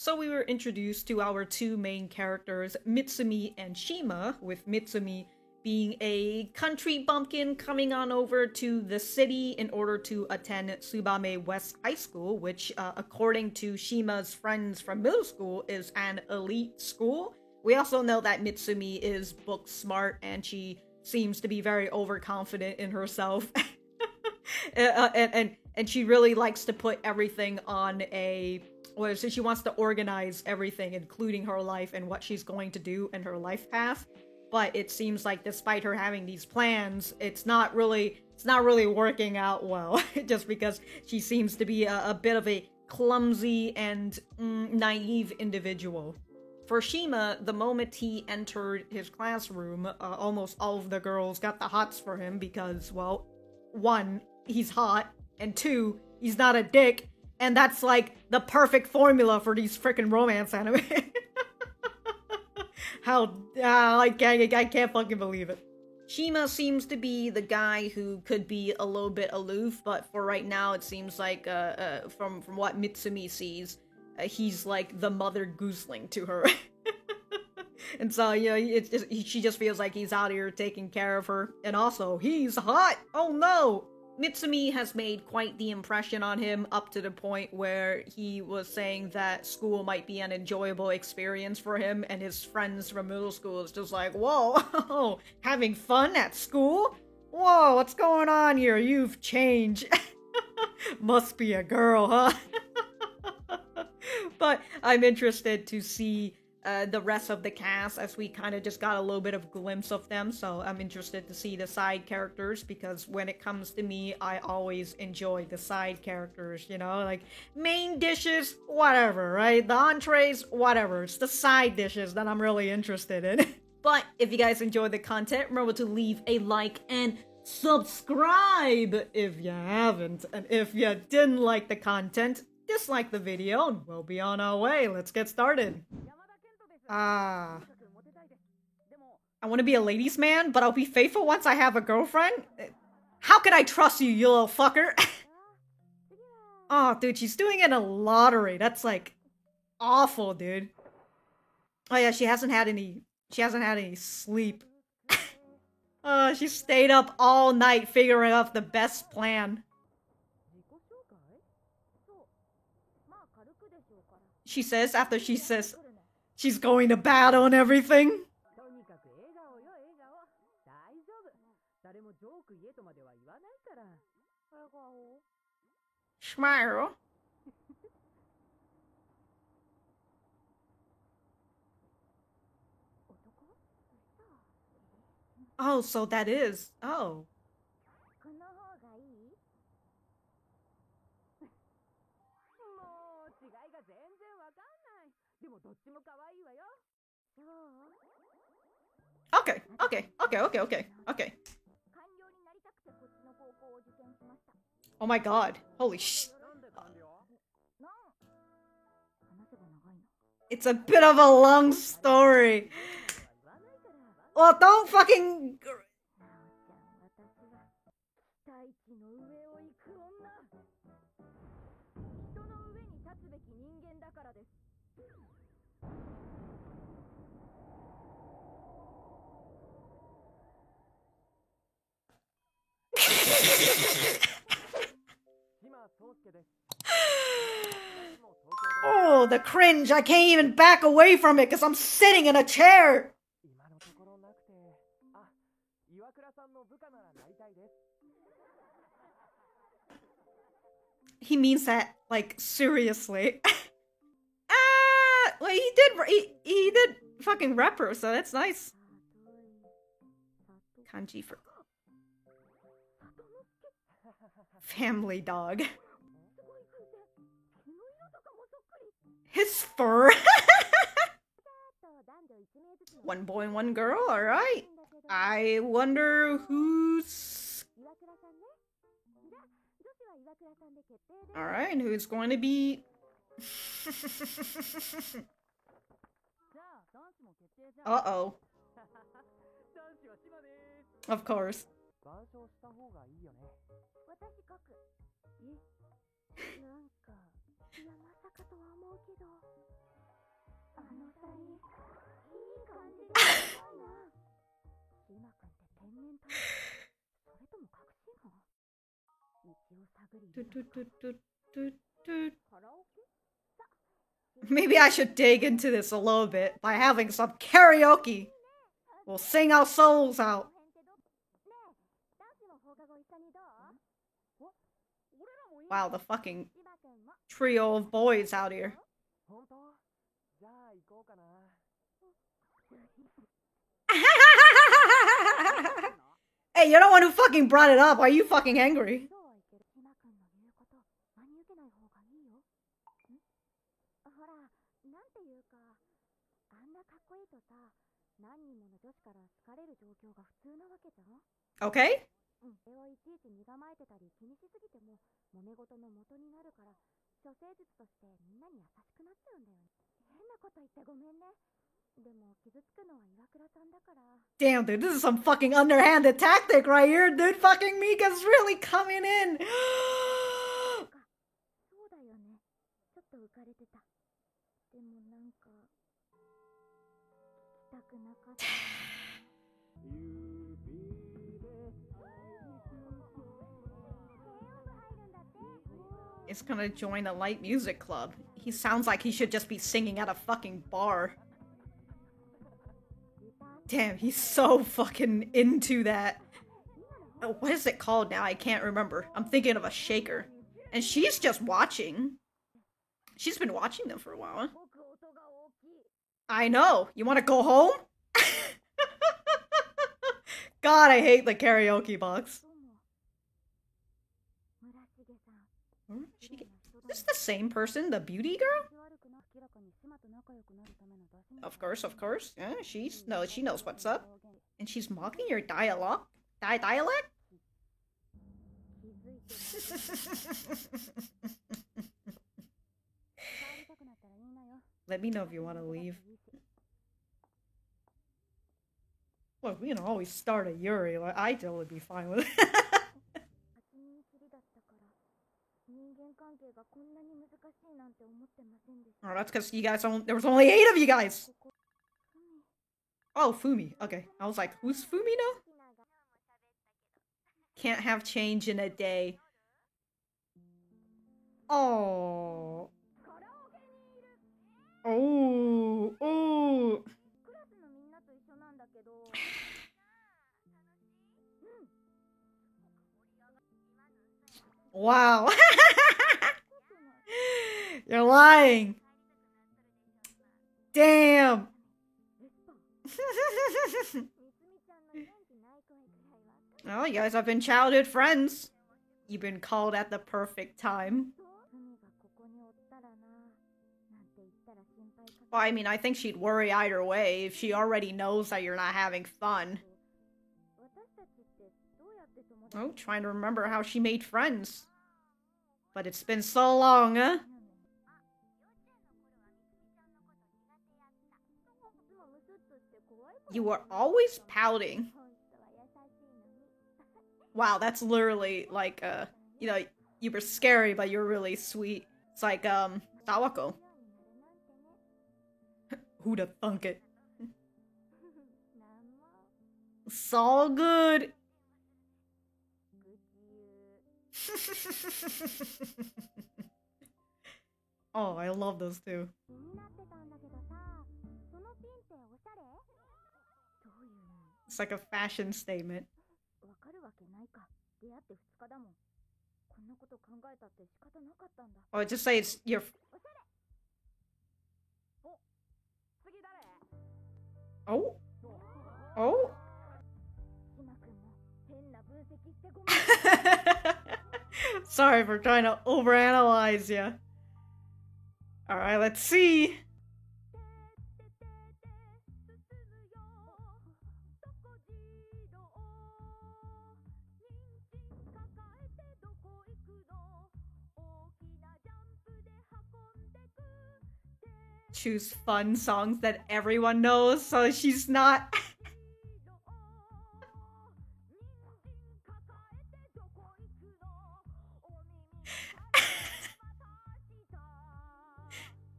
So we were introduced to our two main characters, Mitsumi and Shima, with Mitsumi being a country bumpkin coming on over to the city in order to attend Tsubame West High School, which, according to Shima's friends from middle school, is an elite school. We also know that Mitsumi is book smart and she seems to be very overconfident in herself. and she really likes to put everything on a so she wants to organize everything, including her life and what she's going to do in her life path. But it seems like despite her having these plans, it's not really working out well. Just because she seems to be a bit of a clumsy and naive individual. For Shima, the moment he entered his classroom, almost all of the girls got the hots for him because, well, one, he's hot, and two, he's not a dick, and that's like the perfect formula for these freaking romance anime. I can't fucking believe it. Shima seems to be the guy who could be a little bit aloof, but for right now it seems like, from what Mitsumi sees, he's like the mother gooseling to her. And so, she just feels like he's out here taking care of her. And also, he's hot! Oh no! Mitsumi has made quite the impression on him up to the point where he was saying that school might be an enjoyable experience for him, and his friends from middle school is just like, whoa, having fun at school? Whoa, what's going on here? You've changed. Must be a girl, huh? But I'm interested to see the rest of the cast, as we kind of just got a little bit of glimpse of them, so I'm interested to see the side characters, because when it comes to me, I always enjoy the side characters, like, main dishes, whatever, right? The entrees, whatever, it's the side dishes that I'm really interested in. But if you guys enjoyed the content, remember to leave a like and subscribe if you haven't, and if you didn't like the content, dislike the video, and we'll be on our way. Let's get started. I want to be a ladies' man, but I'll be faithful once I have a girlfriend? How can I trust you, you little fucker? Oh, dude, she's doing it in a lottery. That's, like, awful, dude. Oh yeah, she hasn't had any sleep. She stayed up all night figuring out the best plan. She says, after she says she's going to battle and everything. Smile. Oh, so that is. Oh. Okay. Oh my god. Holy sh... It's a bit of a long story. Well, don't fucking... Oh, the cringe. I can't even back away from it because I'm sitting in a chair. He means that, like, seriously. Well, he did fucking rep her, so that's nice. Kanji for family dog. His fur. One boy and one girl, alright. I wonder who's... Alright, and who's going to be... Uh-oh. Of course. Maybe I should dig into this a little bit by having some karaoke. We'll sing our souls out. Wow, the fucking trio of boys out here. Hey, you're the one who fucking brought it up. Are you fucking angry? Okay? Damn, dude, this is some fucking underhanded tactic right here, dude. Fucking Mika's really coming in. It's gonna join a light music club. He sounds like he should just be singing at a fucking bar. Damn, he's so fucking into that. Oh, what is it called now? I can't remember. I'm thinking of a shaker. And she's just watching. She's been watching them for a while. I know. You want to go home? God, I hate the karaoke box. Is this the same person? The beauty girl? Of course. Yeah, she knows what's up. And she's mocking your dialogue? Dialect? Let me know if you want to leave. Look, we can always start a Yuri. Like, I'd totally be fine with it. Oh, that's because you guys there was only 8 of you guys! Oh, Fumi. Okay. I was like, who's Fumi now? Can't have change in a day. Oh. Oh. Wow. You're lying. Damn. Well, you guys have been childhood friends. You've been called at the perfect time. Well, I mean, I think she'd worry either way if she already knows that you're not having fun. Oh, trying to remember how she made friends. But it's been so long, huh? You were always pouting. Wow, that's literally like, you know, you were scary, but you're really sweet. It's like, Sawako. Who'da thunk it? It's all good. Oh, I love those two. It's like a fashion statement. Oh, just say it's your... Oh? Oh? Sorry for trying to overanalyze you. Alright, let's see. Choose fun songs that everyone knows, so she's not...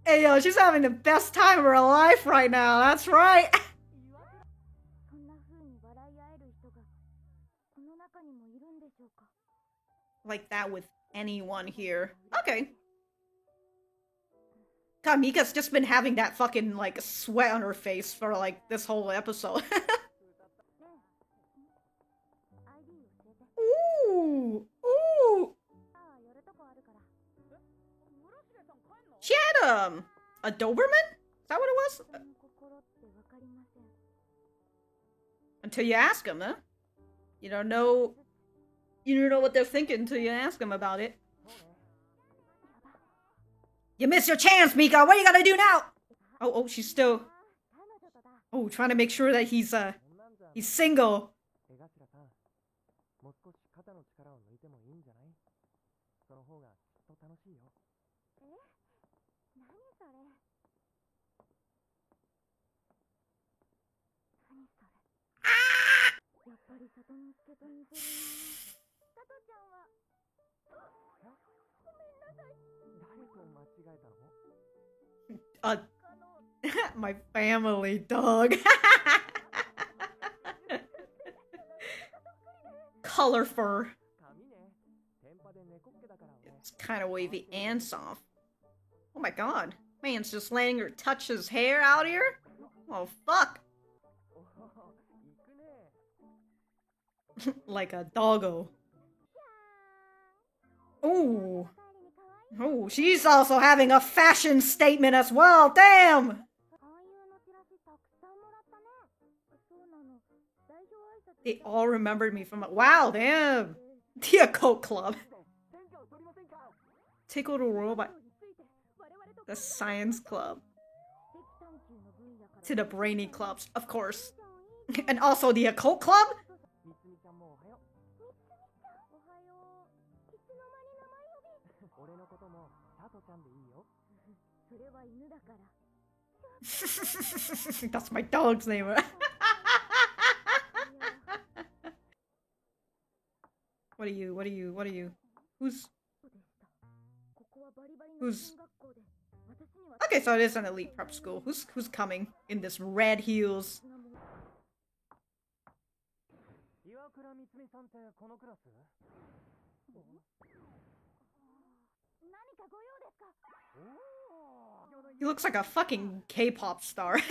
Hey yo, she's having the best time of her life right now, that's right! like that with anyone here. Okay. God, Mika's just been having that fucking, like, sweat on her face for, like, this whole episode. Ooh! Ooh! She had, a Doberman? Is that what it was? Until you ask them, huh? You don't know what they're thinking until you ask them about it. You missed your chance, Mika! What are you gonna do now? Oh, she's still... Oh, trying to make sure that he's single. My family dog. Color fur. It's kind of wavy and soft. Oh my god. Man's just letting her touch his hair out here? Oh fuck. Like a doggo. Ooh. Oh, she's also having a fashion statement as well. Damn! They all remembered me from... Wow, damn! The Occult Club. Tickle the Robot. The Science Club. To the Brainy Clubs, of course. And also the Occult Club? That's my dog's name. What are you? Who's... Okay, so it is an elite prep school. Who's coming in this red heels? He looks like a fucking K-pop star.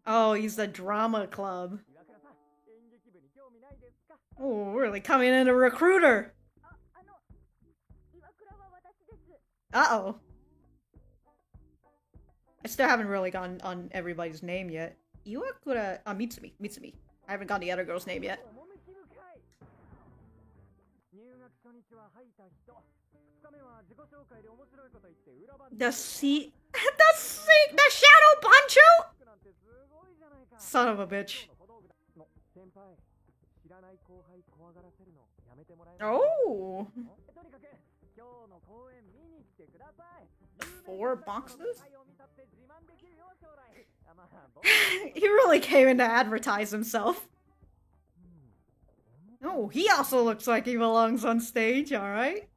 Oh, he's the drama club. Oh, really coming in a recruiter. Uh-oh. I still haven't really gone on everybody's name yet. Iwakura... Mitsumi. I haven't gotten the other girl's name yet. The Shadow Bancho? Son of a bitch. Oh. 4 boxes? He really came in to advertise himself. Oh, he also looks like he belongs on stage, alright?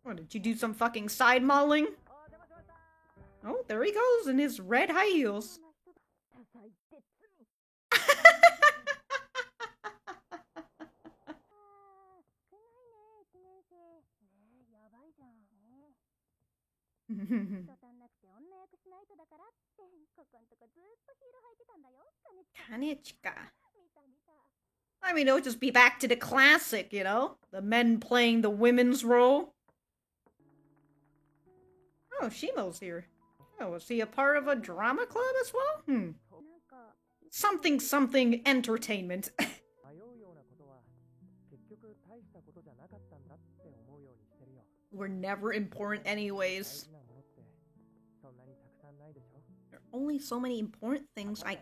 Oh, did you do some fucking side modeling? Oh, there he goes in his red high heels. Kanechika. I mean, it'll just be back to the classic, you know? The men playing the women's role. Oh, Shimo's here. Oh, was he a part of a drama club as well? Something entertainment. We're never important anyways. There are only so many important things I...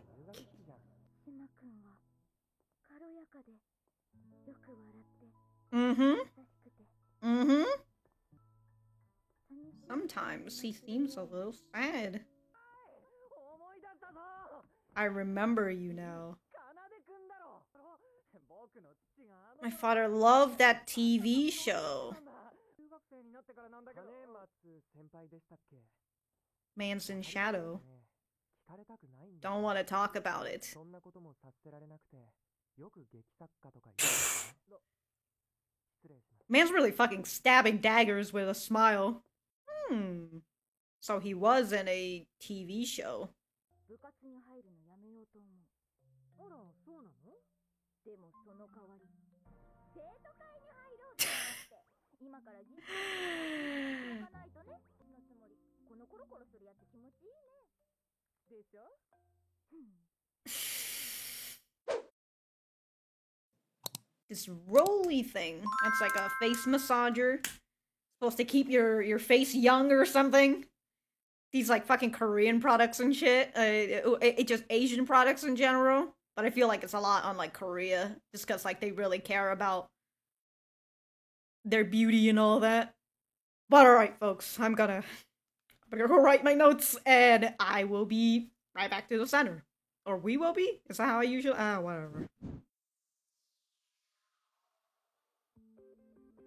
Sometimes he seems a little sad. I remember you now. My father loved that TV show. Man's in Shadow. don't want to talk about it. Man's really fucking stabbing daggers with a smile. So he was in a TV show. This roly thing. That's like a face massager. Supposed to keep your face young or something. These like fucking Korean products and shit. It just Asian products in general. But I feel like it's a lot on like Korea. Just because like they really care about their beauty and all that. But alright folks, I'm gonna go write my notes and I will be right back to the center. Or we will be? Is that how I usually whatever.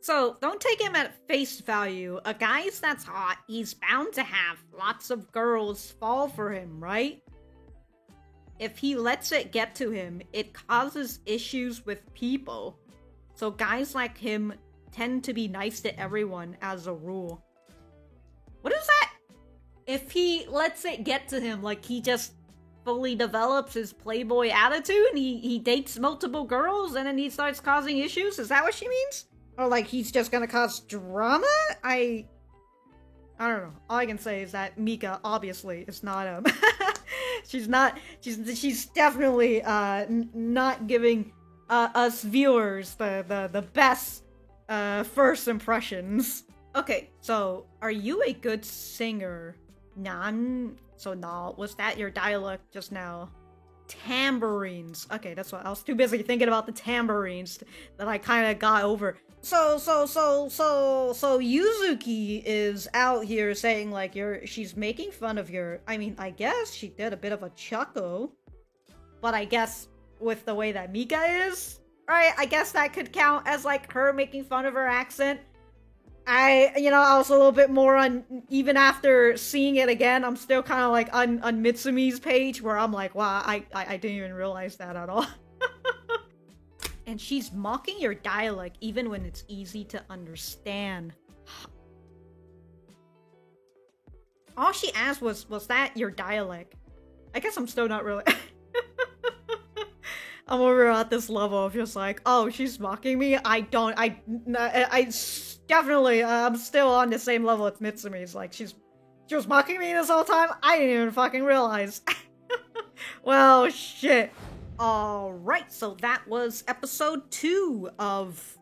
So, don't take him at face value. A guy's that's hot, he's bound to have lots of girls fall for him, right? If he lets it get to him, it causes issues with people. So guys like him tend to be nice to everyone as a rule. What is that? If he lets it get to him, like he just fully develops his playboy attitude and he dates multiple girls and then he starts causing issues? Is that what she means? Or like he's just gonna cause drama? I don't know. All I can say is that Mika obviously is not she's definitely not giving us viewers the best first impressions. Okay, so are you a good singer? Nan? So no, was that your dialect just now? Tambourines. Okay, that's what I was too busy thinking about the tambourines that I kind of got over. So Yuzuki is out here saying like she's making fun of your. I mean, I guess she did a bit of a chuckle, but I guess with the way that Mika is, right? I guess that could count as like her making fun of her accent. I was a little bit more on, even after seeing it again, I'm still kind of like on Mitsumi's page where I'm like, wow, I didn't even realize that at all. And she's mocking your dialect even when it's easy to understand. All she asked was that your dialect? I guess I'm still not really... I'm over at this level of just like, oh, she's mocking me? I definitely, I'm still on the same level as Mitsumi. It's like, she was mocking me this whole time? I didn't even fucking realize. Well, shit. Alright, so that was episode 2 of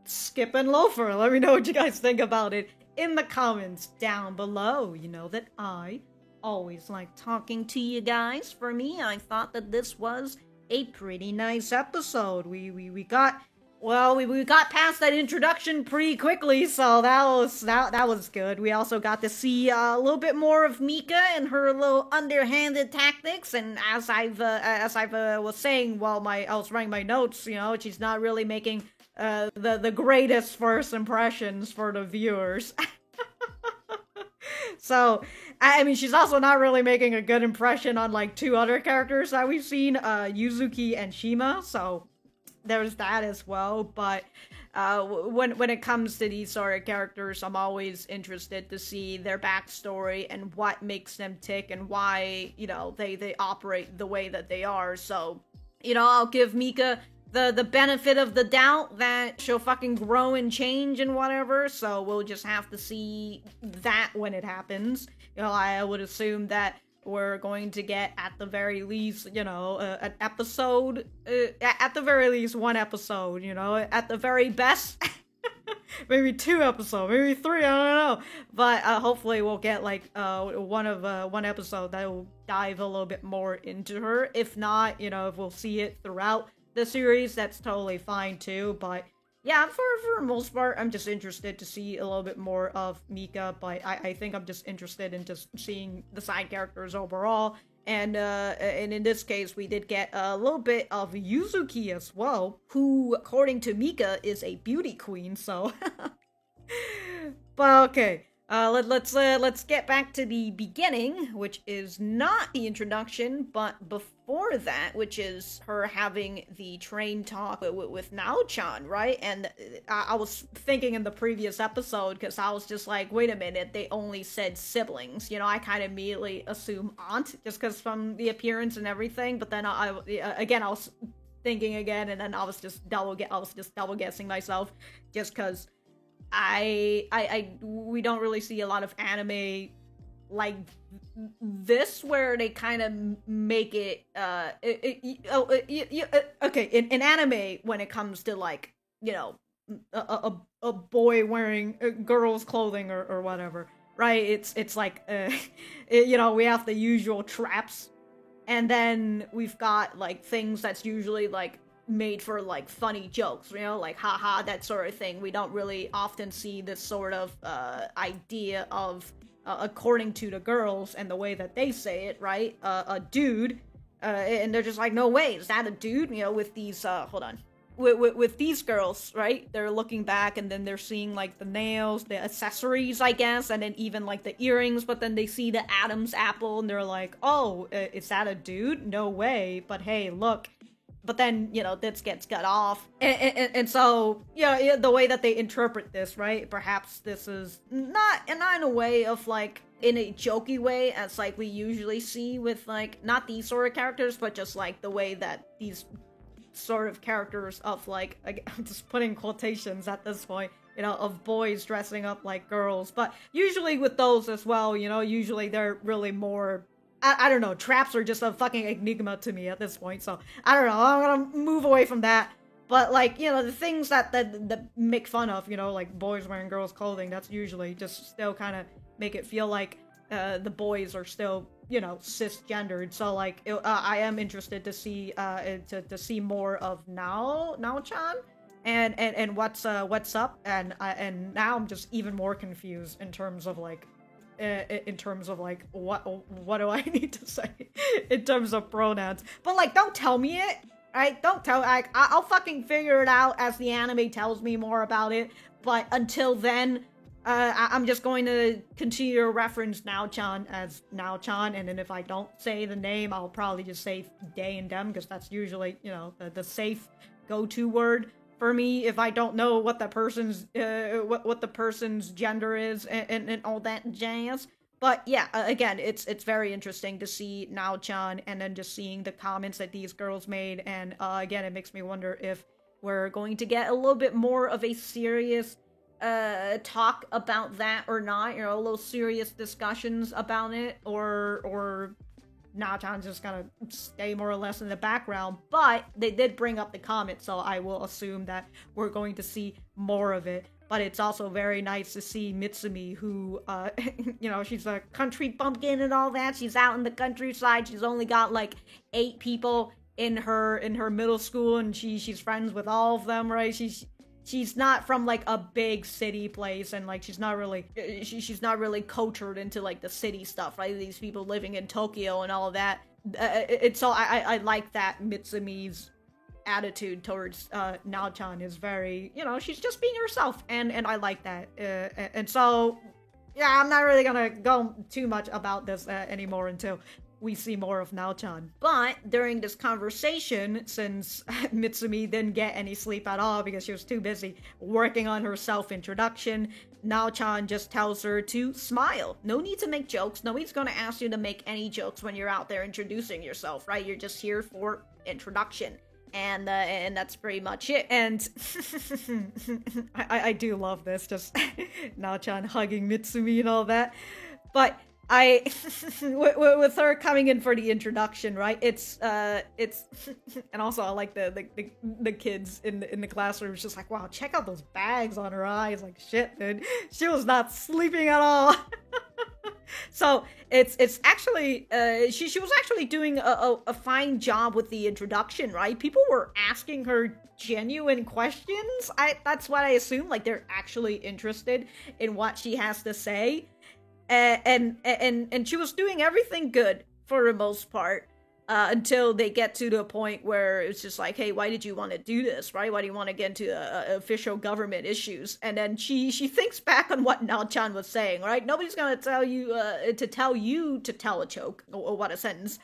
Skip and Loafer. Let me know what you guys think about it in the comments down below. You know that I always like talking to you guys. For me, I thought that this was a pretty nice episode. We got past that introduction pretty quickly, so that was good. We also got to see a little bit more of Mika and her little underhanded tactics. And as I was saying while I was writing my notes, she's not really making the greatest first impressions for the viewers. So, I mean, she's also not really making a good impression on, like, 2 other characters that we've seen, Yuzuki and Shima, so there's that as well. But when it comes to these sort of characters, I'm always interested to see their backstory and what makes them tick and why, they operate the way that they are. So, I'll give Mika the benefit of the doubt that she'll fucking grow and change and whatever, so we'll just have to see that when it happens. I would assume that we're going to get, at the very least, an episode, at the very least 1 episode, at the very best, maybe 2 episodes, maybe 3, I don't know, but hopefully we'll get, like, one episode that will dive a little bit more into her. If not, if we'll see it throughout the series, that's totally fine too. But yeah, for the most part, I'm just interested to see a little bit more of Mika, but I think I'm just interested in just seeing the side characters overall. And in this case, we did get a little bit of Yuzuki as well, who, according to Mika, is a beauty queen, so... But okay. Let's get back to the beginning, which is not the introduction, but before that, which is her having the train talk with Nao-chan, right? And I was thinking in the previous episode, because I was just like, wait a minute, they only said siblings. You know, I kind of immediately assume aunt, just because from the appearance and everything. But then I was thinking again, and then I was just double guessing myself, just because we don't really see a lot of anime like this where they kind of make it okay, in anime when it comes to like, you know, a boy wearing girl's clothing or whatever, right? It's like you know, we have the usual traps, and then we've got like things that's usually like made for like funny jokes, you know, like haha, that sort of thing. We don't really often see this sort of idea of according to the girls and the way that they say it, right? A dude, and they're just like, no way, is that a dude? You know, with these hold on, with these girls, right? They're looking back and then they're seeing like the nails, the accessories, I guess, and then even like the earrings, but then they see the Adam's apple and they're like, oh, is that a dude? No way, but hey, look. But then, you know, this gets cut off. And so, yeah, the way that they interpret this, right? Perhaps this is not in a way of, like, in a jokey way, as, like, we usually see with, like, not these sort of characters, but just, like, the way that these sort of characters of, like, I'm just putting quotations at this point, you know, of boys dressing up like girls. But usually with those as well, you know, usually they're really more... I don't know, traps are just a fucking enigma to me at this point, so I don't know, I'm gonna move away from that. But, like, you know, the things that make fun of, you know, like boys wearing girls' clothing, that's usually just still kind of make it feel like the boys are still, you know, cisgendered. So, like, I am interested to see to see more of Nao-chan and what's up, and now I'm just even more confused in terms of like what do I need to say in terms of pronouns. But like, don't tell me it, right? Don't tell, like, I'll fucking figure it out as the anime tells me more about it. But until then, I'm just going to continue to reference Nao-chan as Nao-chan, and then if I don't say the name, I'll probably just say they and them, because that's usually, you know, the safe go-to word for me if I don't know what the person's what the person's gender is and all that jazz. But yeah, again, it's very interesting to see Nao-chan and then just seeing the comments that these girls made, and again, it makes me wonder if we're going to get a little bit more of a serious talk about that or not, you know, a little serious discussions about it, or Nao-chan's just gonna stay more or less in the background. But they did bring up the comment, so I will assume that we're going to see more of it. But it's also very nice to see Mitsumi, who, you know, she's a country bumpkin and all that. She's out in the countryside. She's only got like 8 people in her middle school, and she's friends with all of them, right? She's not from like a big city place, and like she's not really cultured into like the city stuff, right? These people living in Tokyo and all of that. So I like that Mitsumi's attitude towards Nao-chan is very, you know, she's just being herself, and I like that. And so yeah, I'm not really gonna go too much about this anymore until we see more of Nao-chan. But during this conversation, since Mitsumi didn't get any sleep at all because she was too busy working on her self-introduction, Nao-chan just tells her to smile. No need to make jokes. Nobody's gonna ask you to make any jokes when you're out there introducing yourself, right? You're just here for introduction. And that's pretty much it. And I do love this, just Nao-chan hugging Mitsumi and all that. But with her coming in for the introduction, right? It's and also I like the kids in the classroom. It's just like, wow, check out those bags on her eyes. Like, shit, dude, she was not sleeping at all. So it's actually she was actually doing a fine job with the introduction, right? People were asking her genuine questions. That's what I assume. Like, they're actually interested in what she has to say. And she was doing everything good for the most part. until they get to the point where it's just like, hey, why did you want to do this, right? Why do you want to get into official government issues? And then she thinks back on what Nao-chan was saying, right? Nobody's gonna tell you to tell a joke. Oh, what a sentence.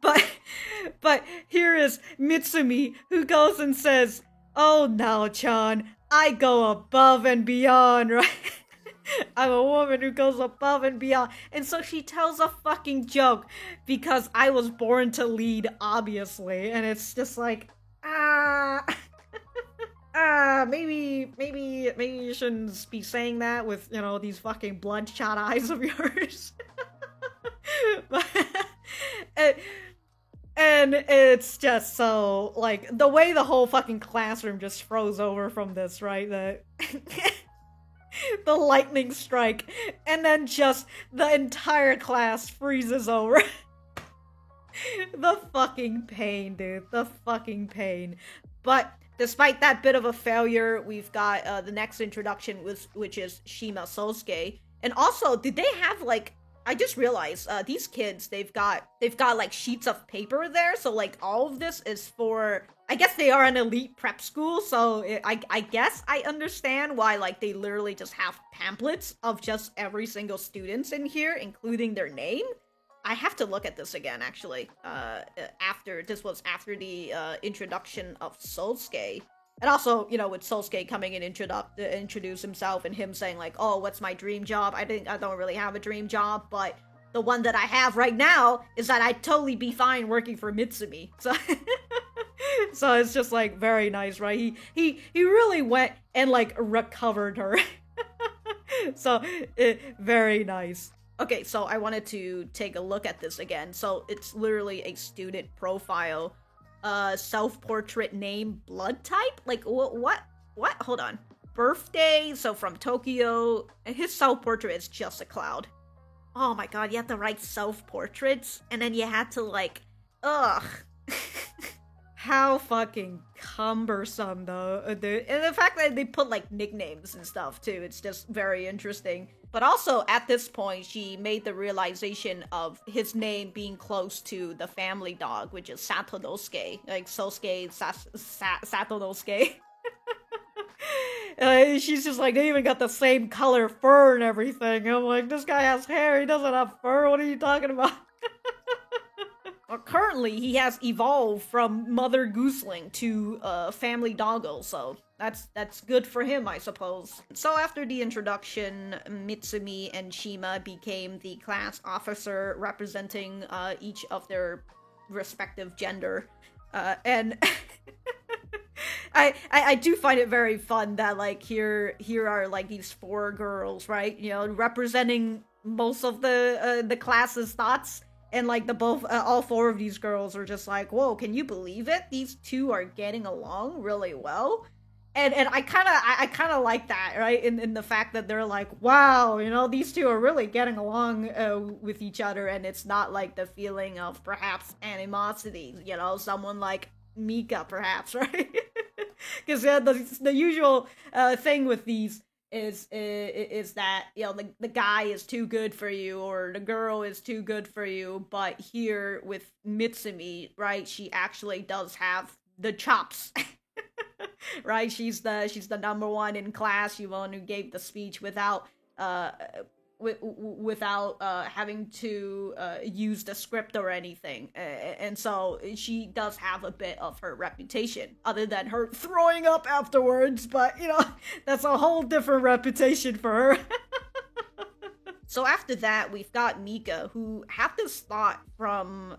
but here is Mitsumi, who goes and says, oh, Nao-chan, I go above and beyond, right? I'm a woman who goes above and beyond. And so she tells a fucking joke because I was born to lead, obviously. And it's just like, maybe you shouldn't be saying that with, you know, these fucking bloodshot eyes of yours. But, and it's just so, like, the way the whole fucking classroom just froze over from this, right? The lightning strike, and then just the entire class freezes over. The fucking pain, dude. The fucking pain. But despite that bit of a failure, we've got the next introduction, which is Shima Sosuke. And also, did they have, like, I just realized, these kids, they've got like sheets of paper there, so like all of this is for, I guess they are an elite prep school, so I guess I understand why, like, they literally just have pamphlets of just every single student in here, including their name. I have to look at this again, actually, after the introduction of Sosuke. And also, you know, with Sosuke coming in, introduce himself, and him saying like, oh, what's my dream job? I don't really have a dream job, but the one that I have right now is that I'd totally be fine working for Mitsumi. So, so it's just like very nice, right? He really went and like recovered her. So, very nice. Okay, so I wanted to take a look at this again. So it's literally a student profile. Self-portrait name, blood type? Like, what? Hold on. Birthday, so from Tokyo, and his self-portrait is just a cloud. Oh my god, you have to write self-portraits, and then you had to, like, ugh. How fucking cumbersome, though. And the fact that they put, like, nicknames and stuff, too, it's just very interesting. But also, at this point, she made the realization of his name being close to the family dog, which is Satonosuke. Like, Sosuke, Satonosuke. She's just like, they even got the same color fur and everything. I'm like, this guy has hair, he doesn't have fur, what are you talking about? Well, currently, he has evolved from Mother Gooseling to Family Doggo, so that's good for him, I suppose. So after the introduction, Mitsumi and Shima became the class officer representing each of their respective gender. And I do find it very fun that, like, here are, like, these four girls, right? You know, representing most of the class's thoughts. And, like, all four of these girls are just like, whoa, can you believe it? These two are getting along really well. And I kind of like that, right? In the fact that they're like, wow, you know, these two are really getting along with each other, and it's not like the feeling of perhaps animosity, you know, someone like Mika, perhaps, right? Because the usual thing with these is that, you know, the guy is too good for you, or the girl is too good for you. But here with Mitsumi, right, she actually does have the chops. Right, she's the number one in class. She one who gave the speech without having to use the script or anything, and so she does have a bit of her reputation, other than her throwing up afterwards, but, you know, that's a whole different reputation for her. So after that, we've got Mika, who had this thought from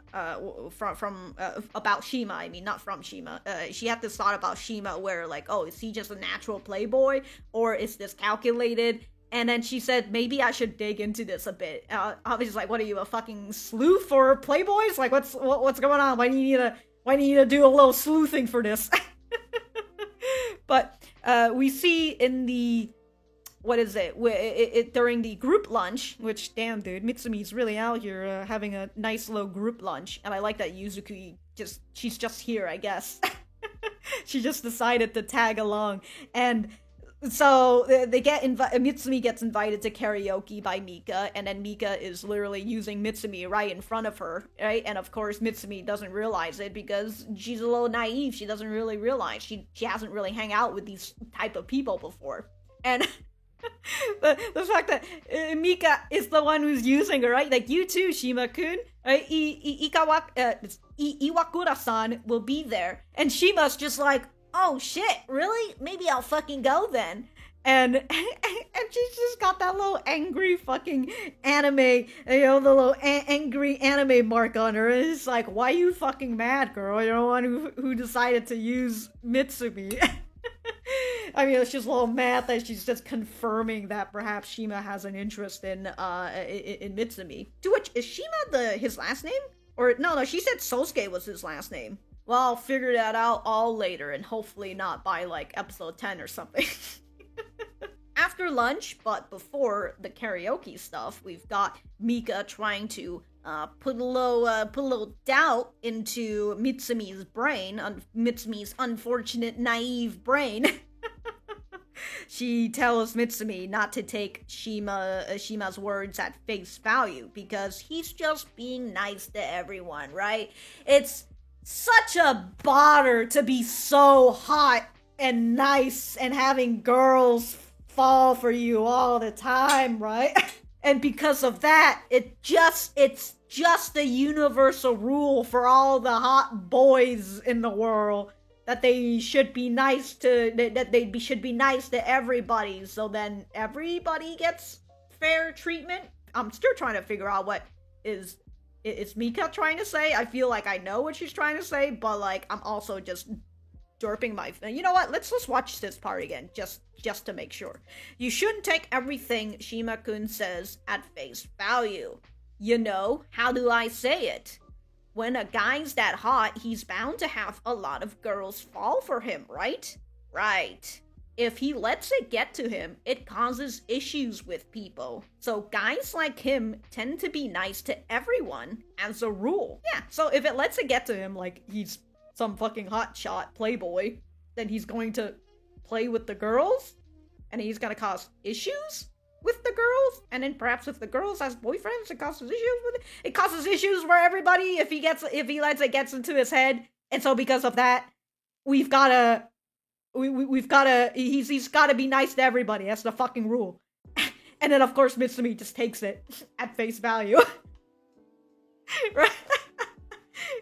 about Shima. I mean, not from Shima. She had this thought about Shima where, like, oh, is he just a natural playboy, or is this calculated? And then she said, maybe I should dig into this a bit. Obviously, like, what are you, a fucking sleuth for playboys? Like, what's going on? Why do you need to do a little sleuthing for this? But we see in the, what is it, during the group lunch, which, damn, dude, Mitsumi's really out here having a nice little group lunch. And I like that Yuzuki she's just here, I guess. She just decided to tag along. And So they get Mitsumi gets invited to karaoke by Mika, and then Mika is literally using Mitsumi right in front of her, right? And of course Mitsumi doesn't realize it because she's a little naive. She doesn't really realize she hasn't really hung out with these type of people before, and the fact that Mika is the one who's using her, right? Like, you too, Shima-kun, right? Iwakura-san will be there, and Shima's just like, oh shit, really? Maybe I'll fucking go then. And she's just got that little angry fucking anime, the little angry anime mark on her. And it's like, why you fucking mad, girl? You're the one who decided to use Mitsumi. I mean, it's just a little mad that she's just confirming that perhaps Shima has an interest in Mitsumi. To which, is Shima his last name? Or, no, she said Sosuke was his last name. Well, I'll figure that out all later, and hopefully not by, like, episode 10 or something. After lunch, but before the karaoke stuff, we've got Mika trying to put a little doubt into Mitsumi's brain, Mitsumi's unfortunate, naive brain. She tells Mitsumi not to take Shima's words at face value, because he's just being nice to everyone, right? It's such a bother to be so hot and nice and having girls fall for you all the time, right? And because of that, it's just a universal rule for all the hot boys in the world that they should be nice to should be nice to everybody, so then everybody gets fair treatment. I'm still trying to figure out what is Mika trying to say. I feel like I know what she's trying to say, but like I'm also just derping my. You know what? Let's watch this part again, just to make sure. You shouldn't take everything Shima-kun says at face value. You know, how do I say it? When a guy's that hot, he's bound to have a lot of girls fall for him, right? Right. If he lets it get to him, it causes issues with people. So guys like him tend to be nice to everyone, as a rule. Yeah, so if it lets it get to him, like he's some fucking hotshot playboy, then he's going to play with the girls, and he's gonna cause issues with the girls, and then perhaps if the girls has boyfriends, it causes issues with it. It causes issues for everybody if he lets it gets into his head, and so because of that, we've gotta he's gotta be nice to everybody. That's the fucking rule. And then of course Mitsumi just takes it at face value. Right?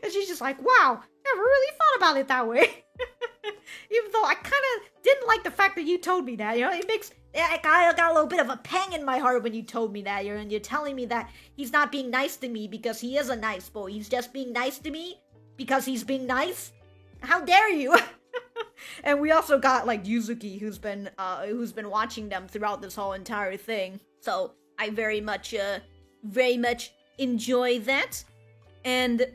And she's just like, wow, never really thought about it that way. Even though I kind of didn't like the fact that you told me that, you know, I got a little bit of a pang in my heart when you told me that, and you're telling me that he's not being nice to me because he is a nice boy. He's just being nice to me because he's being nice? How dare you? And we also got, like, Yuzuki, who's been watching them throughout this whole entire thing. So I very much enjoy that. And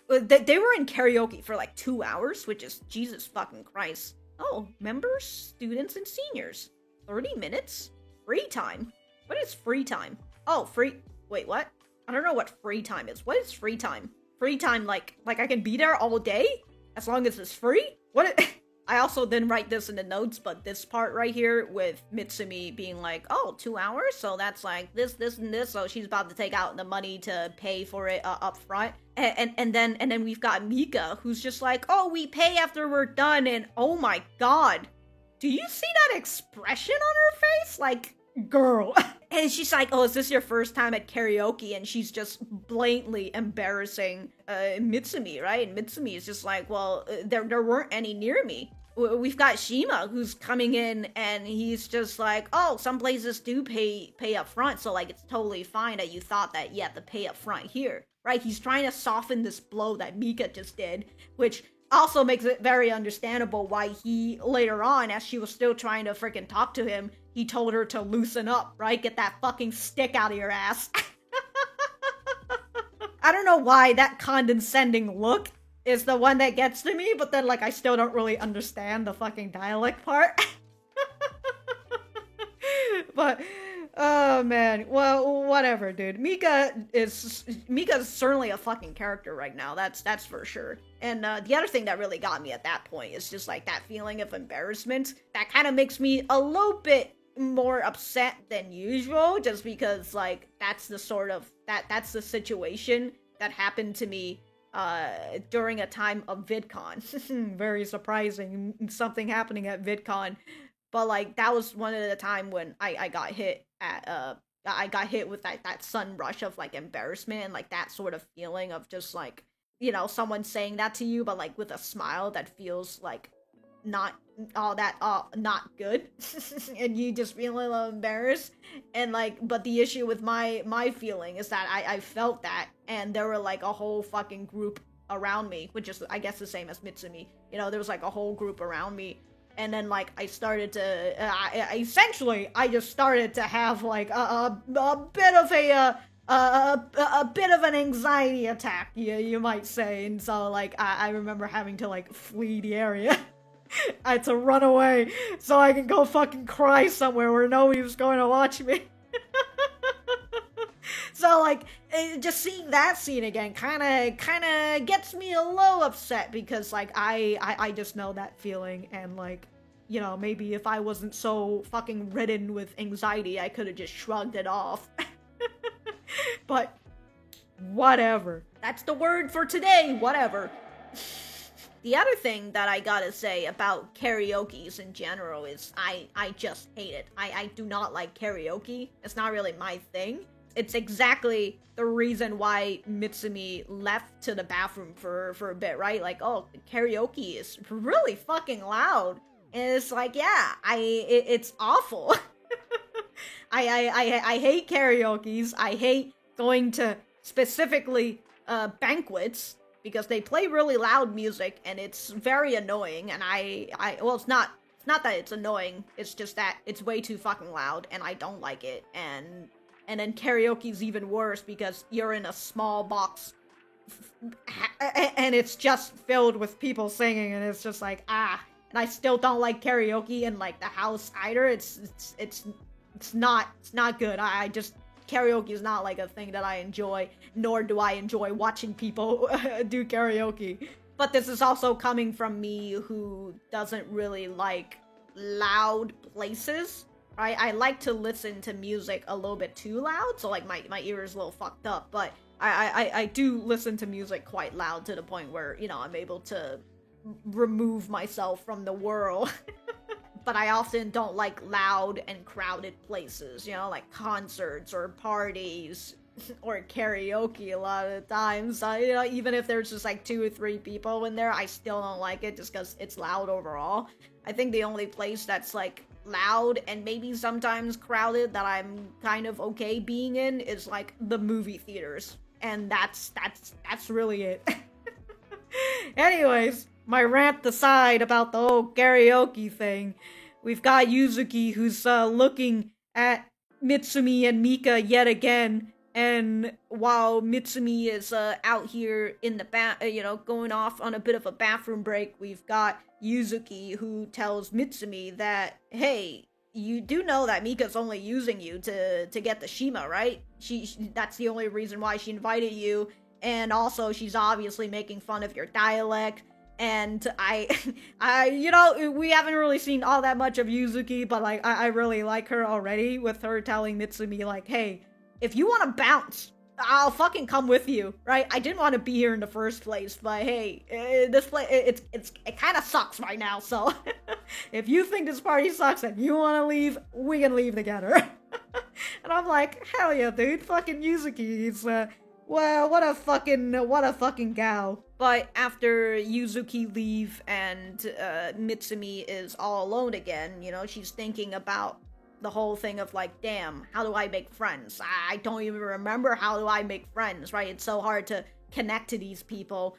they were in karaoke for like 2 hours, which is Jesus fucking Christ. Oh, members, students, and seniors. 30 minutes? Free time? What is free time? Oh, wait, what? I don't know what free time is. What is free time? Free time, like I can be there all day? As long as it's free? I also didn't write this in the notes, but this part right here with Mitsumi being like, oh, 2 hours? So that's like this, and this. So she's about to take out the money to pay for it up front. And then we've got Mika, who's just like, oh, we pay after we're done. And oh my god. Do you see that expression on her face? Like, girl. And she's like, oh, is this your first time at karaoke? And she's just blatantly embarrassing Mitsumi, right? And Mitsumi is just like, well, there weren't any near me. We've got Shima, who's coming in, and he's just like, oh, some places do pay up front, so, like, it's totally fine that you thought that you had to pay up front here, right? He's trying to soften this blow that Mika just did, which also makes it very understandable why he, later on, as she was still trying to freaking talk to him, he told her to loosen up, right? Get that fucking stick out of your ass. I don't know why that condescending look is the one that gets to me, but then, like, I still don't really understand the fucking dialect part. But Oh man. Well, whatever, dude. Mika's certainly a fucking character right now. That's for sure. And the other thing that really got me at that point is just like that feeling of embarrassment. That kind of makes me a little bit more upset than usual, just because like that's the sort of that's the situation that happened to me during a time of VidCon. Very surprising. Something happening at VidCon. But like that was one of the time when I got hit at I got hit with that sudden rush of like embarrassment and like that sort of feeling of just like, someone saying that to you but like with a smile that feels like not all that not good. And you just feel a little embarrassed. And like, but the issue with my feeling is that I felt that, and there were like a whole fucking group around me, which is I guess the same as Mitsumi. There was like a whole group around me. And then, like, I started to, essentially, I just started to have, like, a bit of a bit of an anxiety attack, you might say. And so, like, I remember having to, like, flee the area. I had to run away so I can go fucking cry somewhere where nobody was going to watch me. So, like, just seeing that scene again kind of gets me a little upset because, like, I just know that feeling, and, like, maybe if I wasn't so fucking ridden with anxiety, I could have just shrugged it off. But, whatever. That's the word for today, whatever. The other thing that I gotta say about karaokes in general is I just hate it. I do not like karaoke. It's not really my thing. It's exactly the reason why Mitsumi left to the bathroom for a bit, right? Like, oh, karaoke is really fucking loud. And it's like, yeah, it's awful. I hate karaokes. I hate going to specifically banquets because they play really loud music and it's very annoying. And well, it's not that it's annoying. It's just that it's way too fucking loud and I don't like it. And then karaoke's even worse because you're in a small box and it's just filled with people singing, and it's just like, and I still don't like karaoke in like the house either. It's not good. I just, karaoke is not like a thing that I enjoy, nor do I enjoy watching people do karaoke. But this is also coming from me who doesn't really like loud places. I like to listen to music a little bit too loud, so like my ear is a little fucked up, but I do listen to music quite loud to the point where, I'm able to remove myself from the world. But I often don't like loud and crowded places, like concerts or parties or karaoke a lot of the times. So, even if there's just like 2 or 3 people in there, I still don't like it just because it's loud overall. I think the only place that's like loud and maybe sometimes crowded that I'm kind of okay being in is like the movie theaters, and that's really it. Anyways, my rant aside about the whole karaoke thing, we've got Yuzuki who's looking at Mitsumi and Mika yet again, and while Mitsumi is out here in the going off on a bit of a bathroom break, we've got Yuzuki who tells Mitsumi that, hey, you do know that Mika's only using you to get the Shima, right? That's the only reason why she invited you, and also she's obviously making fun of your dialect. And we haven't really seen all that much of Yuzuki, but like I really like her already, with her telling Mitsumi like, hey, if you want to bounce, I'll fucking come with you, right? I didn't want to be here in the first place, but hey, this place, it kind of sucks right now, so if you think this party sucks and you want to leave, we can leave together. And I'm like, hell yeah, dude, fucking Yuzuki is, well, what a fucking gal. But after Yuzuki leave and Mitsumi is all alone again, she's thinking about the whole thing of like, damn, how do I make friends? I don't even remember how do I make friends, right? It's so hard to connect to these people.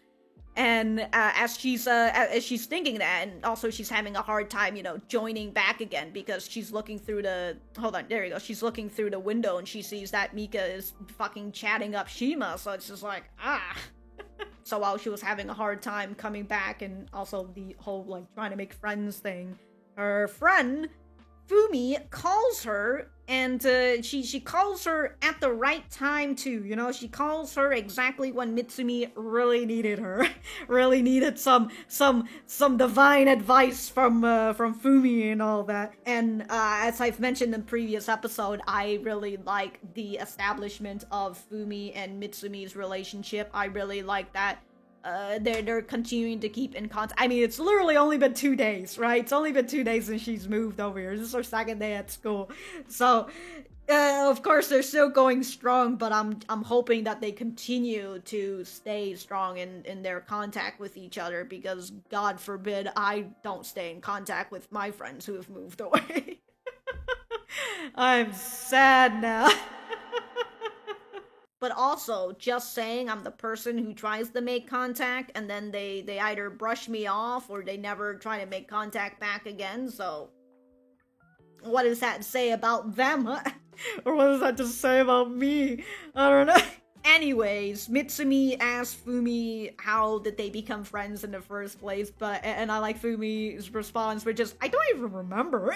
And as she's thinking that, and also she's having a hard time, joining back again because she's looking through the, hold on, there you go. She's looking through the window and she sees that Mika is fucking chatting up Shima. So it's just like, So while she was having a hard time coming back and also the whole like trying to make friends thing, her friend Fumi calls her And she calls her at the right time too. You know, she calls her exactly when Mitsumi really needed her, really needed some divine advice from Fumi and all that. And as I've mentioned in previous episode, I really like the establishment of Fumi and Mitsumi's relationship. I really like that. They're continuing to keep in contact. I mean, it's literally only been 2 days, right? It's only been 2 days since she's moved over here. This is her second day at school, so of course they're still going strong. But I'm hoping that they continue to stay strong in their contact with each other, because God forbid I don't stay in contact with my friends who have moved away. I'm sad now. But also, just saying, I'm the person who tries to make contact, and then they either brush me off or they never try to make contact back again, so what does that say about them, huh? Or what does that just say about me? I don't know. Anyways, Mitsumi asked Fumi how did they become friends in the first place, and I like Fumi's response, which is, I don't even remember.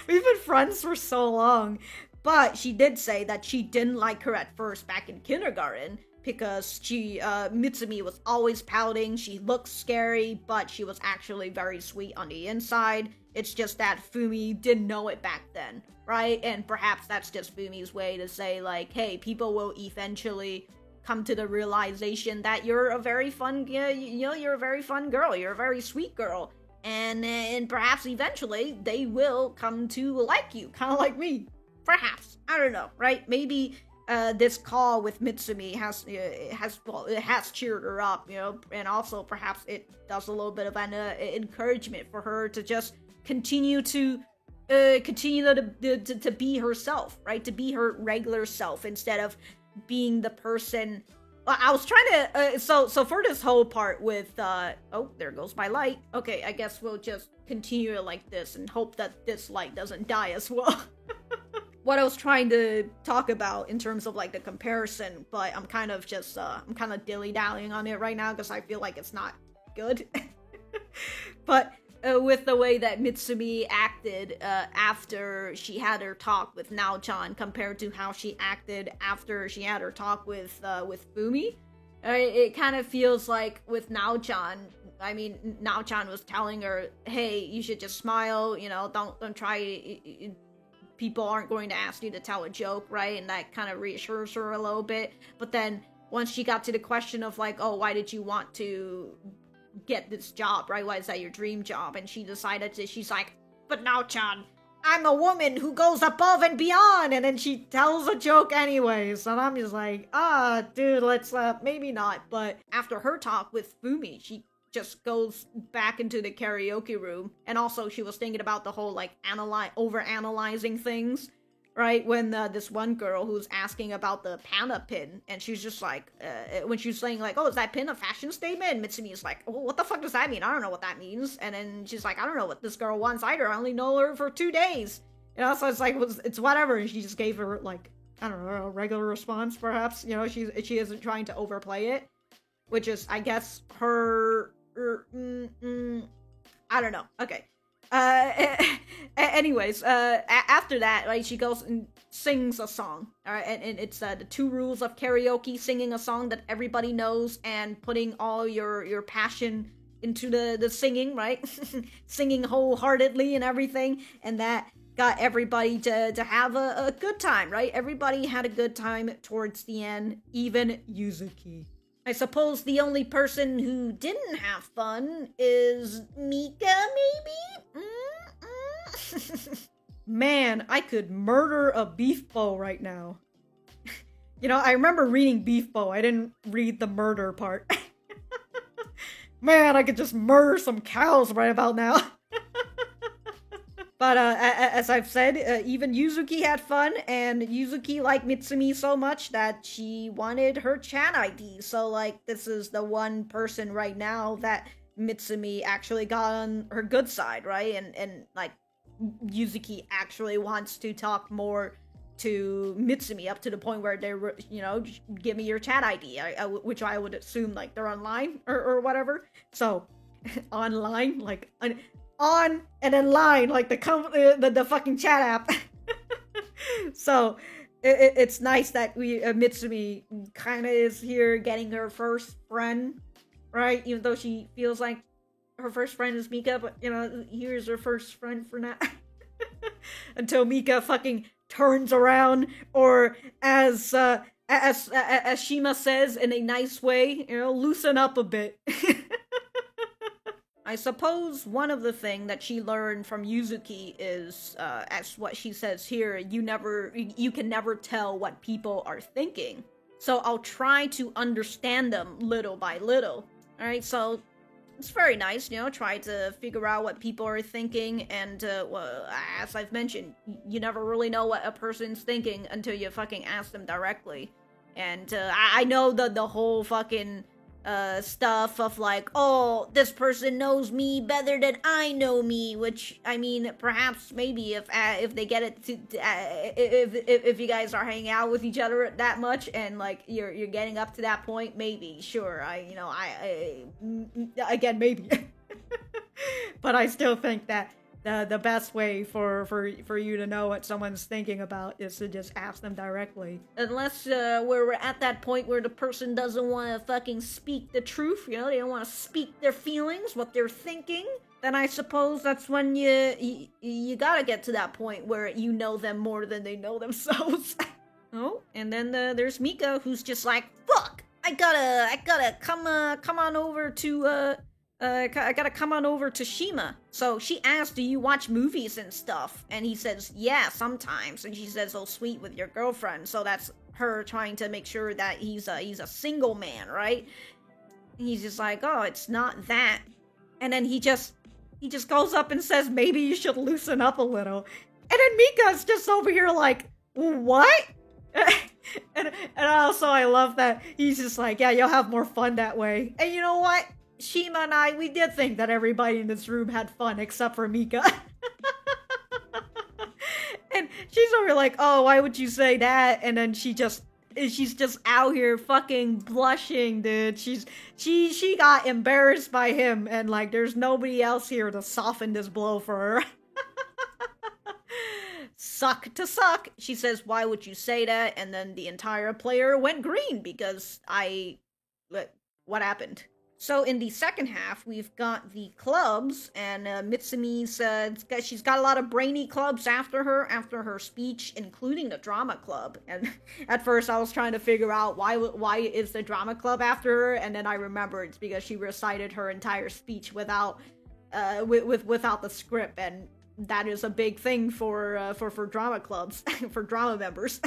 We've been friends for so long. But she did say that she didn't like her at first back in kindergarten, because Mitsumi was always pouting, she looked scary, but she was actually very sweet on the inside. It's just that Fumi didn't know it back then, right? And perhaps that's just Fumi's way to say, like, hey, people will eventually come to the realization that you're a very fun, you're a very fun girl, you're a very sweet girl. And perhaps eventually they will come to like you, kind of like me. Perhaps. I don't know, right? Maybe this call with Mitsumi has cheered her up, you know, and also perhaps it does a little bit of an encouragement for her to just continue to be herself, right? To be her regular self instead of being the person. I was trying to so for this whole part with oh, there goes my light. Okay, I guess we'll just continue it like this and hope that this light doesn't die as well. What I was trying to talk about in terms of like the comparison, but I'm kind of just I'm kind of dilly-dallying on it right now because I feel like it's not good. But with the way that Mitsumi acted after she had her talk with Nao-chan compared to how she acted after she had her talk with Fumi, it kind of feels like with Nao-chan, I mean, Nao-chan was telling her, hey, you should just smile, you know, don't try, people aren't going to ask you to tell a joke, right? And that kind of reassures her a little bit. But then once she got to the question of like, oh, why did you want to get this job, right? Why is that your dream job? And she decided to, she's like, but Nao-chan, I'm a woman who goes above and beyond. And then she tells a joke anyways. And I'm just like, dude, let's, maybe not. But after her talk with Fumi, she just goes back into the karaoke room. And also she was thinking about the whole like over-analyzing things, right? When this one girl who's asking about the panda pin, and she's just like, when she was saying like, oh, is that pin a fashion statement? And Mitsumi is like, oh, what the fuck does that mean? I don't know what that means. And then she's like, I don't know what this girl wants either. I only know her for 2 days. And also it's like, it's whatever. And she just gave her like, I don't know, a regular response perhaps. You know, she isn't trying to overplay it, which is, I guess, her... I don't know. Okay. Anyways, after that, right, she goes and sings a song. Alright, and it's the 2 rules of karaoke: singing a song that everybody knows and putting all your passion into the singing, right? Singing wholeheartedly and everything, and that got everybody to have a good time, right? Everybody had a good time towards the end, even Yuzuki. I suppose the only person who didn't have fun is Mika, maybe? Man, I could murder a beef bow right now. You know, I remember reading beef bow. I didn't read the murder part. Man, I could just murder some cows right about now. But as I've said, even Yuzuki had fun, and Yuzuki liked Mitsumi so much that she wanted her chat ID. So, like, this is the one person right now that Mitsumi actually got on her good side, right? And like, Yuzuki actually wants to talk more to Mitsumi up to the point where they're, you know, give me your chat ID, which I would assume, like, they're online or whatever. So, online, like... on and in line, like the fucking chat app. So it's nice that we Mitsumi kind of is here getting her first friend, right? Even though she feels like her first friend is Mika, but here's her first friend for now. Until Mika fucking turns around, or as Shima says in a nice way, loosen up a bit. I suppose one of the things that she learned from Yuzuki is, as what she says here, you can never tell what people are thinking. So I'll try to understand them little by little. Alright, so it's very nice, try to figure out what people are thinking, and, well, as I've mentioned, you never really know what a person's thinking until you fucking ask them directly. And, I know the whole fucking stuff of like, oh, this person knows me better than I know me, which, I mean, perhaps maybe if they get it to if you guys are hanging out with each other that much and like you're getting up to that point, maybe, sure, again, maybe. But I still think that the best way for you to know what someone's thinking about is to just ask them directly. Unless we're at that point where the person doesn't want to fucking speak the truth, they don't want to speak their feelings, what they're thinking, then I suppose that's when you gotta get to that point where you know them more than they know themselves. Oh, and then there's Mika, who's just like, fuck, I gotta come on over to I gotta come on over to Shima. So she asks, do you watch movies and stuff? And he says, yeah, sometimes. And she says, oh, sweet, with your girlfriend. So that's her trying to make sure that he's a single man, right? And he's just like, oh, it's not that. And then he just goes up and says, maybe you should loosen up a little. And then Mika's just over here like, what? and also I love that he's just like, yeah, you'll have more fun that way. And you know what? Shima and I, we did think that everybody in this room had fun except for Mika. And she's over like, oh, why would you say that? And then she's just out here fucking blushing, dude. She got embarrassed by him, and like there's nobody else here to soften this blow for her. Suck to suck. She says, why would you say that? And then the entire player went green because what happened? So in the second half, we've got the clubs, and Mitsumi's, she's got a lot of brainy clubs after her speech, including the drama club. And at first I was trying to figure out why is the drama club after her, and then I remembered it's because she recited her entire speech without the script, and that is a big thing for drama clubs, for drama members.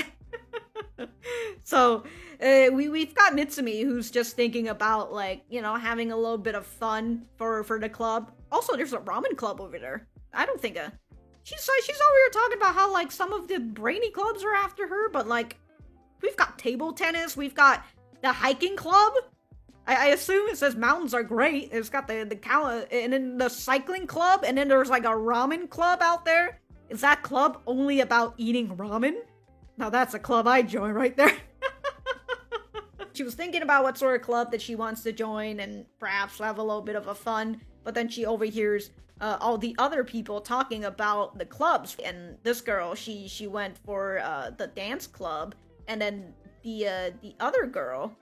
So, we've got Mitsumi, who's just thinking about, like, having a little bit of fun for the club. Also, there's a ramen club over there. I don't think she's over here talking about how, like, some of the brainy clubs are after her, but, like, we've got table tennis, we've got the hiking club. I assume it says mountains are great. It's got the cow, and then the cycling club, and then there's, like, a ramen club out there. Is that club only about eating ramen? Now that's a club I'd join right there. She was thinking about what sort of club that she wants to join and perhaps have a little bit of a fun, but then she overhears all the other people talking about the clubs. And this girl, she went for the dance club, and then the other girl,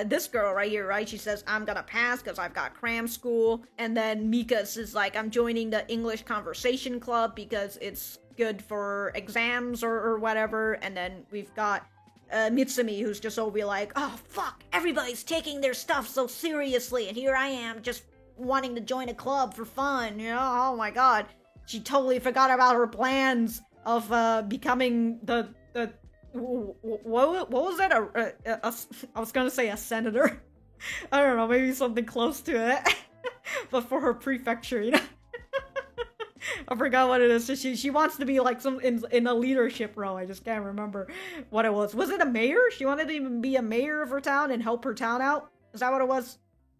this girl right here, right? She says, I'm gonna pass because I've got cram school. And then Mika's is like, I'm joining the English conversation club because it's good for exams or whatever. And then we've got Mitsumi, who's just over like, oh fuck, everybody's taking their stuff so seriously, and here I am just wanting to join a club for fun, oh my god. She totally forgot about her plans of becoming the what was that? I was gonna say a senator. I don't know, maybe something close to it. But for her prefecture, I forgot what it is. So she wants to be like some in a leadership role. I just can't remember what it was. Was it a mayor? She wanted to even be a mayor of her town and help her town out? Is that what it was?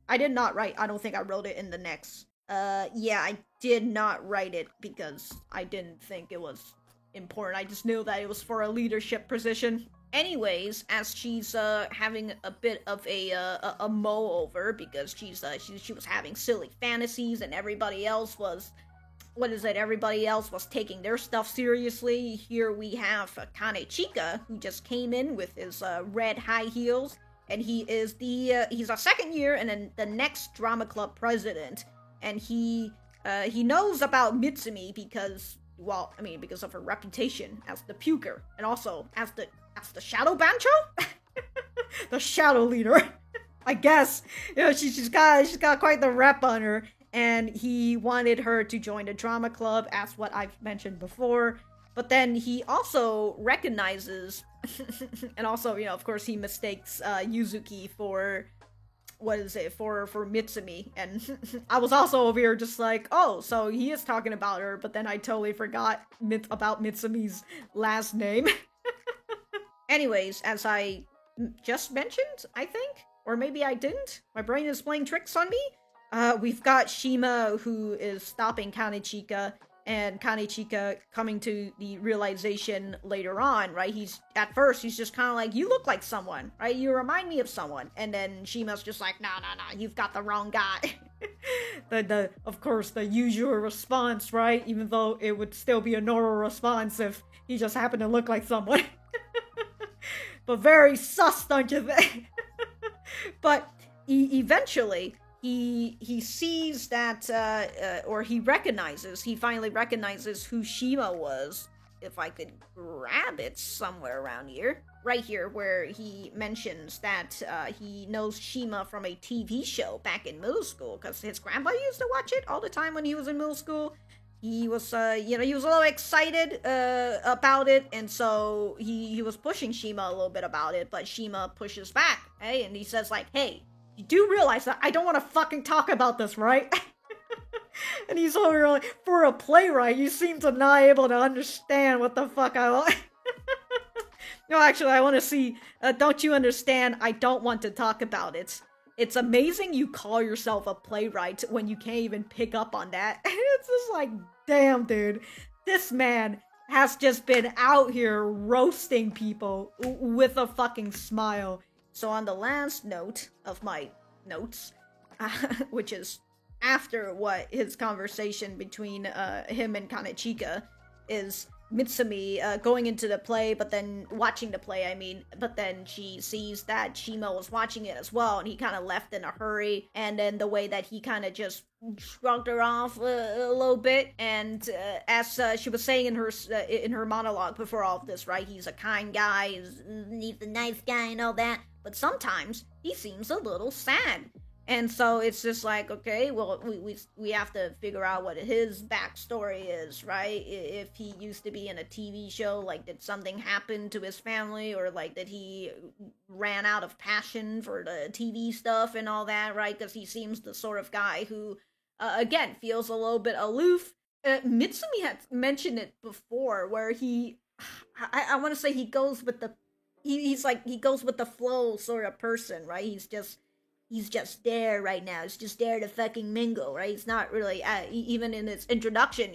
I did not write. I don't think I wrote it in the next. Yeah, I did not write it because I didn't think it was important. I just knew that it was for a leadership position. Anyways, as she's having a bit of a mow over because she was having silly fantasies and everybody else was what is it, everybody else was taking their stuff seriously, here we have Kanechika, who just came in with his red high heels, and he is he's a second year and then the next drama club president, and he knows about Mitsumi because, well, I mean, because of her reputation as the puker, and also as the shadow bancho? The shadow leader. I guess. You know, she's got quite the rep on her, and he wanted her to join the drama club, as what I've mentioned before. But then he also recognizes, and also, you know, of course, he mistakes Yuzuki for, what is it, for Mitsumi. And I was also over here just like, oh, so he is talking about her, but then I totally forgot about Mitsumi's last name. Anyways, as I just mentioned, I think, or maybe I didn't, my brain is playing tricks on me. We've got Shima, who is stopping Kanechika, and Kanechika coming to the realization later on, right? At first, he's just kind of like, you look like someone, right? You remind me of someone. And then Shima's just like, no, you've got the wrong guy. Of course, the usual response, right? Even though it would still be a normal response if he just happened to look like someone. But very sus, don't you think? But eventually, he sees that, or he finally recognizes who Shima was. If I could grab it somewhere around here. Right here, where he mentions that he knows Shima from a TV show back in middle school, because his grandpa used to watch it all the time when he was in middle school. He was, he was a little excited about it, and so he was pushing Shima a little bit about it, but Shima pushes back, hey, and he says, like, hey, you do realize that I don't want to fucking talk about this, right? And he's over like, for a playwright, you seem to not able to understand what the fuck I want. No, actually, I want to see, don't you understand, I don't want to talk about it. It's amazing you call yourself a playwright when you can't even pick up on that. It's just like, damn, dude. This man has just been out here roasting people with a fucking smile. So on the last note of my notes, which is after what his conversation between him and Kanechika, is Mitsumi going into the play, but then watching the play, but then she sees that Shima was watching it as well, and he kind of left in a hurry, and then the way that he kind of just shrugged her off a little bit, and as she was saying in her monologue before all of this, right, he's a kind guy, he's a nice guy and all that, but sometimes he seems a little sad. And so it's just like, okay, well, we have to figure out what his backstory is, right? If he used to be in a TV show, like, did something happen to his family, or, like, did he ran out of passion for the TV stuff and all that, right? Because he seems the sort of guy who, again, feels a little bit aloof. Mitsumi had mentioned it before, where I want to say he goes with the, he goes with the flow sort of person, right? He's just there right now. He's just there to fucking mingle, right? He's not really, even in his introduction,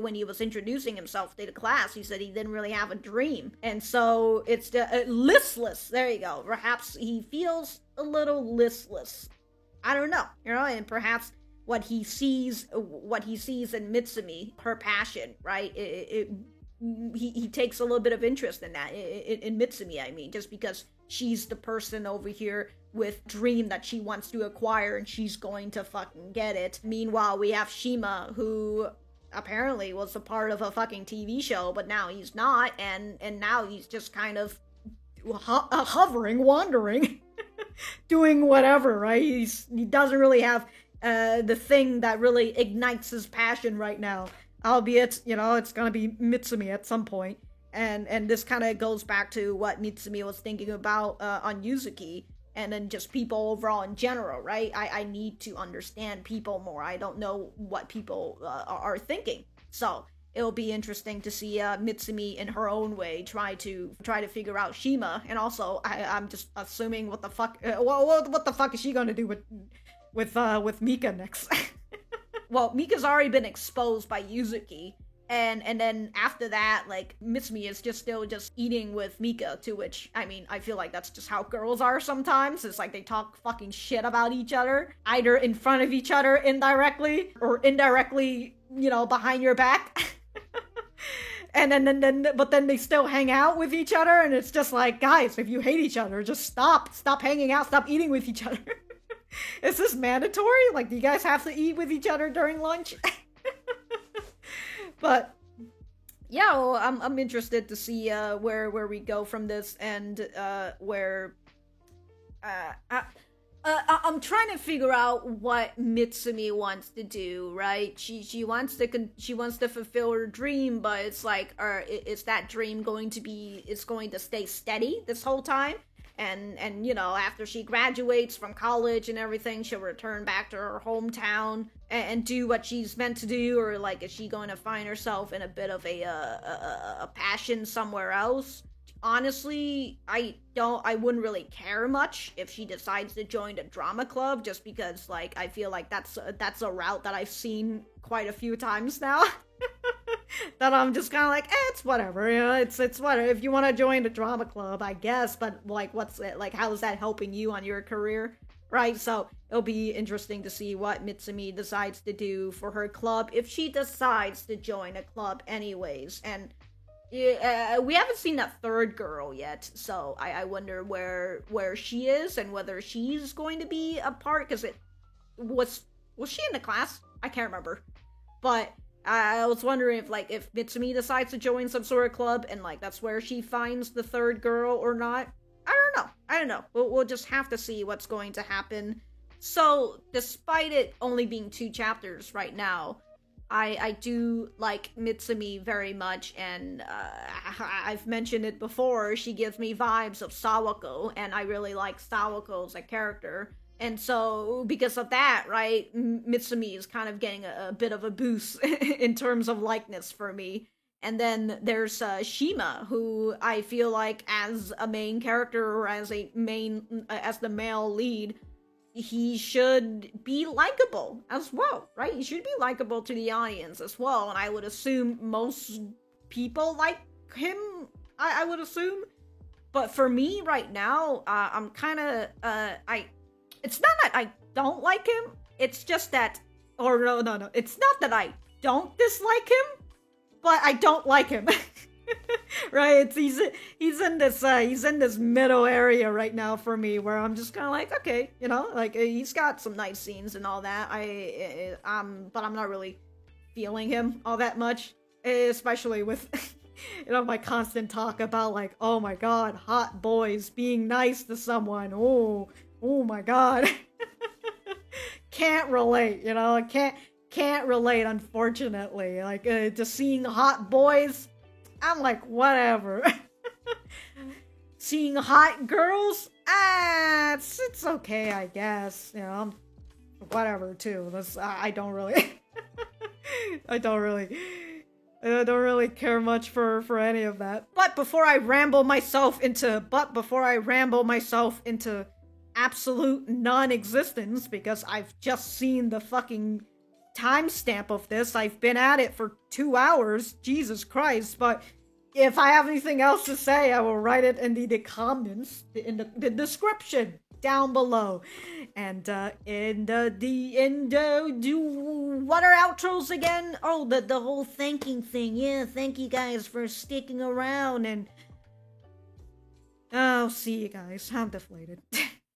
when he was introducing himself to the class, he said he didn't really have a dream. And so it's listless. There you go. Perhaps he feels a little listless. I don't know, and perhaps what he sees in Mitsumi, her passion, right? He takes a little bit of interest in that, in Mitsumi, just because she's the person over here with dream that she wants to acquire, and she's going to fucking get it. Meanwhile, we have Shima, who apparently was a part of a fucking TV show, but now he's not, and now he's just kind of hovering, wandering, doing whatever, right? He doesn't really have the thing that really ignites his passion right now. Albeit, it's gonna be Mitsumi at some point. And this kind of goes back to what Mitsumi was thinking about on Yuzuki, and then just people overall in general, right? I need to understand people more. I don't know what people are thinking. So it'll be interesting to see Mitsumi in her own way try to figure out Shima. And also, I'm just assuming what the fuck is she gonna do with Mika next? Well, Mika's already been exposed by Yuzuki. And then after that, like, Mitsumi is still eating with Mika, to which, I feel like that's just how girls are sometimes. It's like they talk fucking shit about each other, either in front of each other indirectly, or indirectly behind your back. And but then they still hang out with each other, and it's just like, guys, if you hate each other, just stop hanging out, stop eating with each other. Is this mandatory? Like, do you guys have to eat with each other during lunch? But yeah, well, I'm interested to see where we go from this, and where I'm trying to figure out what Mitsumi wants to do, right? She wants to fulfill her dream, but it's like, is that dream going to stay steady this whole time? And after she graduates from college and everything, she'll return back to her hometown and do what she's meant to do, or like, is she going to find herself in a bit of a passion somewhere else? Honestly, I wouldn't really care much if she decides to join the drama club, just because, like, I feel like that's a route that I've seen quite a few times now. That I'm just kind of like, it's whatever, it's whatever. If you want to join the drama club, I guess, but like, what's it, like, how is that helping you on your career, right? So it'll be interesting to see what Mitsumi decides to do for her club, if she decides to join a club anyways. And we haven't seen that third girl yet, so I wonder where she is, and whether she's going to be a part, because was she in the class? I can't remember. But I was wondering if Mitsumi decides to join some sort of club, and like that's where she finds the third girl or not. I don't know. We'll just have to see what's going to happen. So, despite it only being 2 chapters right now, I do like Mitsumi very much, and I've mentioned it before, she gives me vibes of Sawako, and I really like Sawako as a character. And so, because of that, right, Mitsumi is kind of getting a bit of a boost in terms of likeness for me. And then there's Shima, who I feel like as a main character, or as the male lead, he should be likable as well, right? He should be likable to the audience as well, and I would assume most people like him, I would assume. But for me right now, I'm kind of, it's not that I don't like him, it's just that, or no, it's not that I don't dislike him, but I don't like him. Right? He's in this middle area right now for me, where I'm just kind of like, okay, like, he's got some nice scenes and all that. But I'm not really feeling him all that much, especially with my constant talk about, like, oh my god, hot boys being nice to someone. Oh my god. Can't relate, can't relate, unfortunately. Like, just seeing hot boys, I'm like, whatever. Seeing hot girls, it's okay, I guess. Whatever too. I don't really, I don't really care much for any of that. But before I ramble myself into absolute non-existence, because I've just seen the fucking timestamp of this. I've been at it for 2 hours. Jesus Christ. But if I have anything else to say, I will write it in the comments, in the description down below. And what are outros again? Oh, the whole thanking thing. Yeah, thank you guys for sticking around, and I'll see you guys. I'm deflated.